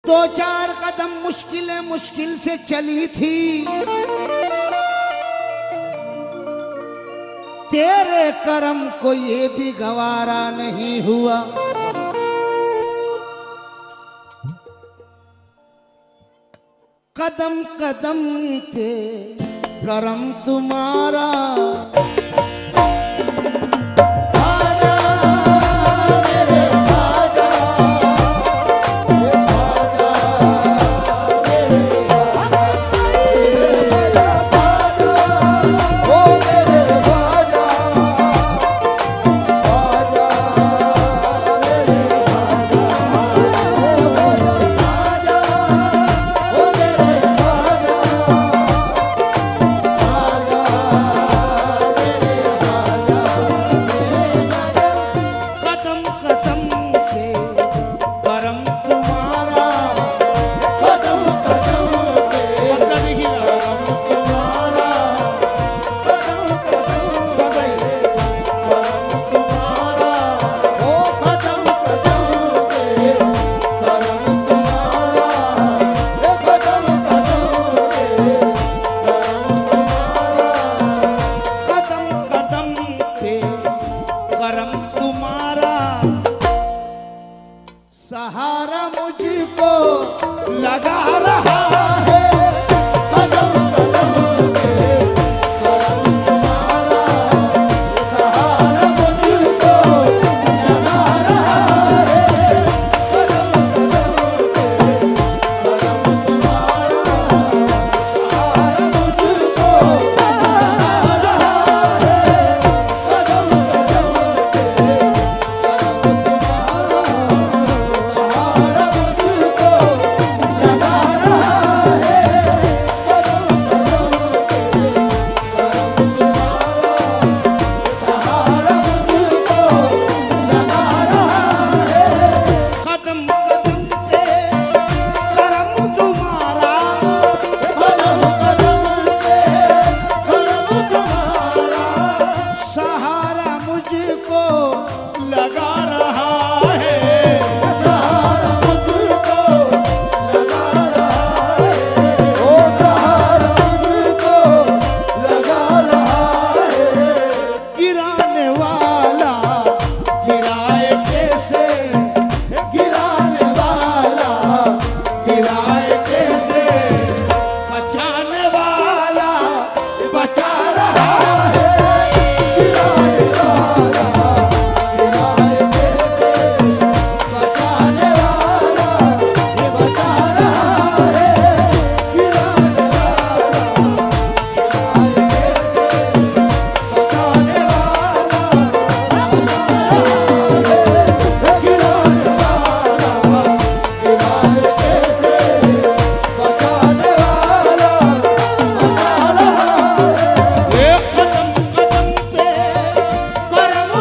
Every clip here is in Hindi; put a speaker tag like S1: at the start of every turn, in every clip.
S1: दो चार कदम मुश्किल से चली थी, तेरे कर्म को ये भी गवारा नहीं हुआ। कदम कदम पे कर्म तुम्हारा, सहारा मुझको लगा रहा है। कदम कदम पे कर्म तुम्हारा, सहारा मुझको लगा रहा है। कदम कदम पे कर्म तुम्हारा, सहारा मुझको लगा रहा है। कदम कदम पे कर्म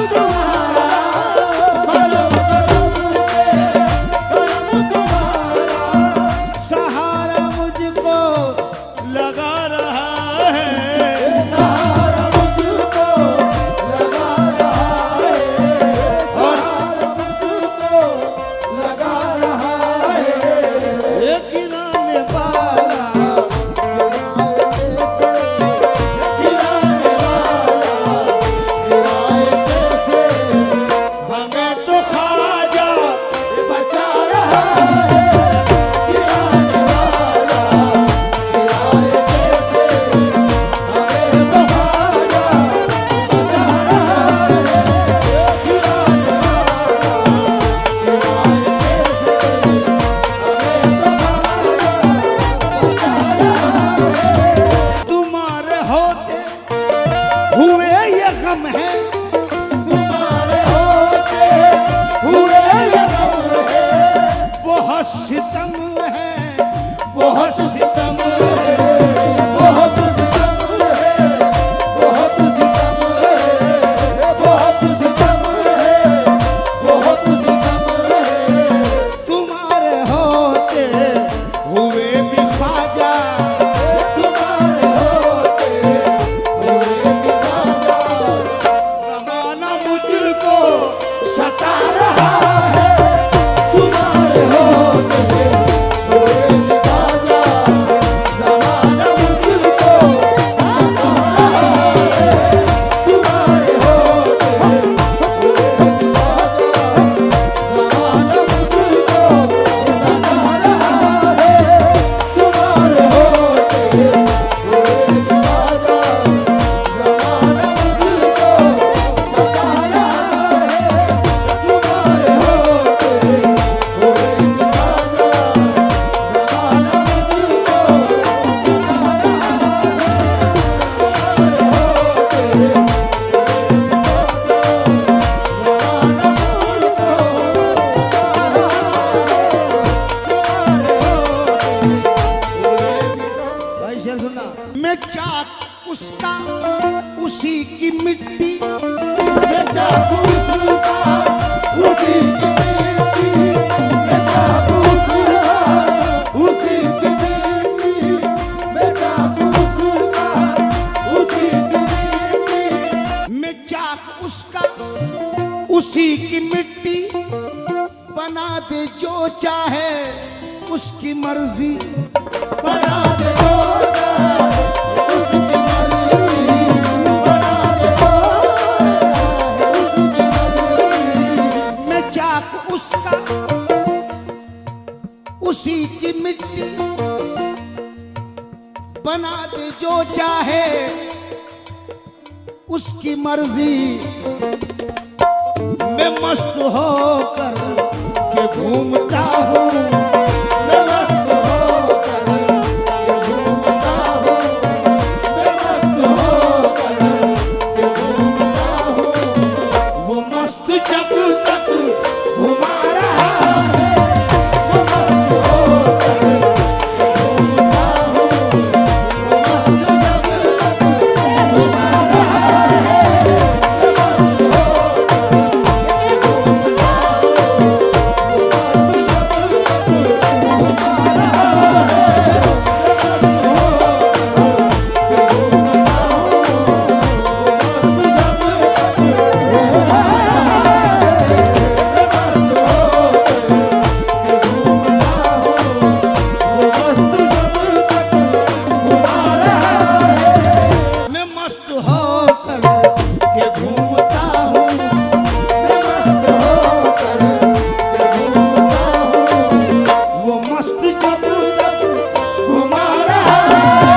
S1: चाक उसका उसी की मिट्टी,
S2: मैं चाक उसका उसी की मिट्टी, मैं चाक उसका उसी की मिट्टी, मैं चाक उसका उसी की मिट्टी,
S1: मैं चाक उसका उसी की मिट्टी, बना दे जो चाहे उसकी मर्जी,
S2: बना दे जो चाहे उसकी मर्जी, बना दे जो चाहे उसकी मर्जी,
S1: मैं चाक उसका उसी की मिट्टी, बना दे जो चाहे उसकी मर्जी। मैं मस्त होकर के घूमता हूँ,
S2: मैं मस्त होकर के घूमता हूँ, मैं मस्त होकर के घूमता हूँ,
S1: वो मस्त जब तक घुमा रहा है,
S2: वो मस्त होकर के घूमता हूँ, वो मस्त जब तक घुमा रहा है, मैं मस्त
S1: मैं मस्त होकर के घूमता हूँ, वो मस्त जब तक घुमा रहा है,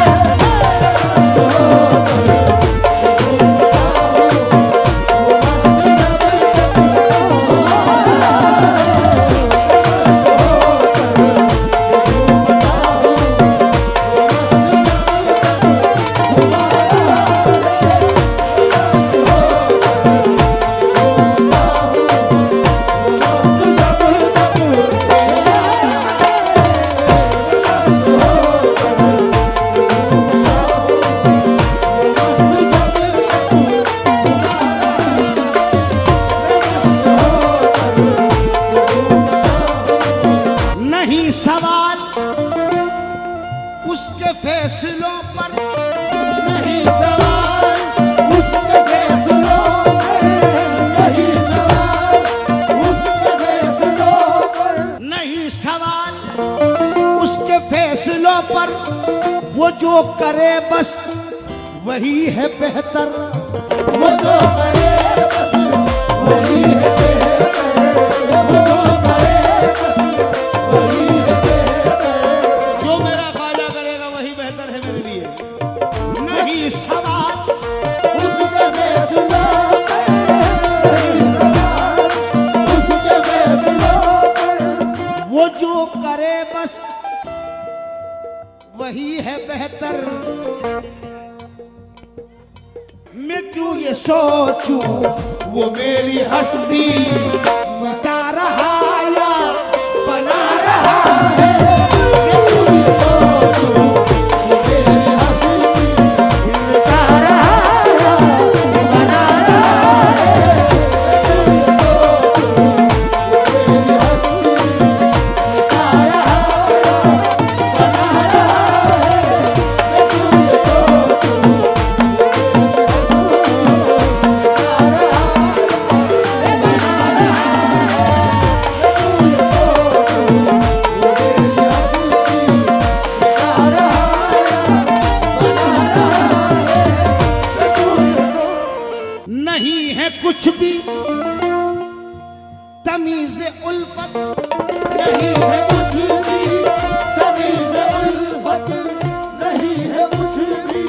S1: नहीं सवाल उसके फैसलों पर,
S2: नहीं सवाल उसके फैसलों पर, नहीं सवाल उसके फैसलों पर,
S1: नहीं सवाल उसके फैसलों पर, वो जो करे बस वही है बेहतर,
S2: वो जो करे बस वही है बेहतर, वो जो करे बस वही है बेहतर,
S1: जो मेरा फायदा करेगा वही बेहतर है मेरे लिए। नहीं सवाल
S2: उसके फैसलों पर, नहीं सवाल उसके फैसलों पर,
S1: वो जो करे बस वही है बेहतर। मैं क्यों ये सोचूं वो मेरी हस्ती बता रहा या बना रहा है,
S2: मैं क्यों ये सोचूं वो मेरी हस्ती बता रहा है, बना रहा है, मैं क्यों ये सोचूं वो मेरी हस्ती बता रहा है, बना रहा है, मैं क्यों ये सोचूं वो मेरी
S1: नहीं है कुछ भी तमीज उल्फत,
S2: नहीं है कुछ भी तमीज़ उल्फत, नहीं है कुछ भी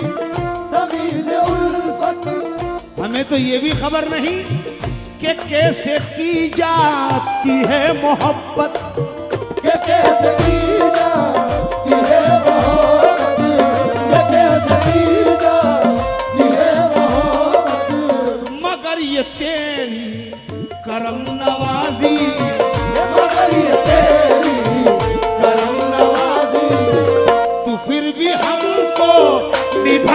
S2: तमीज़ उल्फत,
S1: हमें तो ये भी खबर नहीं कि कैसे की जाती है मोहब्बत,
S2: के कैसे की जाती है मोहब्बत, के कैसे की जाती है मोहब्बत,
S1: मगर ये तेरी करम नवाजी,
S2: मगर ये तेरी करम नवाज़ी,
S1: तू फिर भी हमको निभा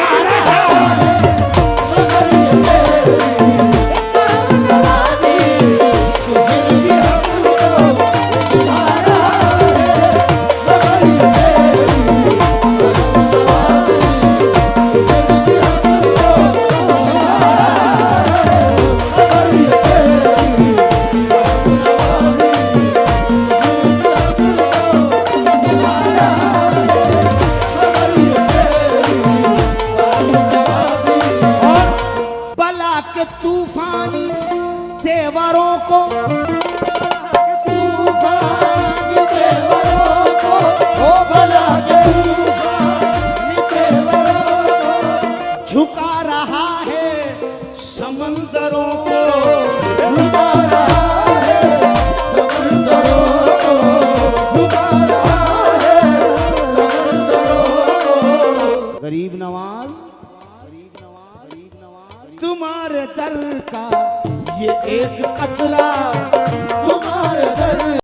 S1: का ये एक कतरा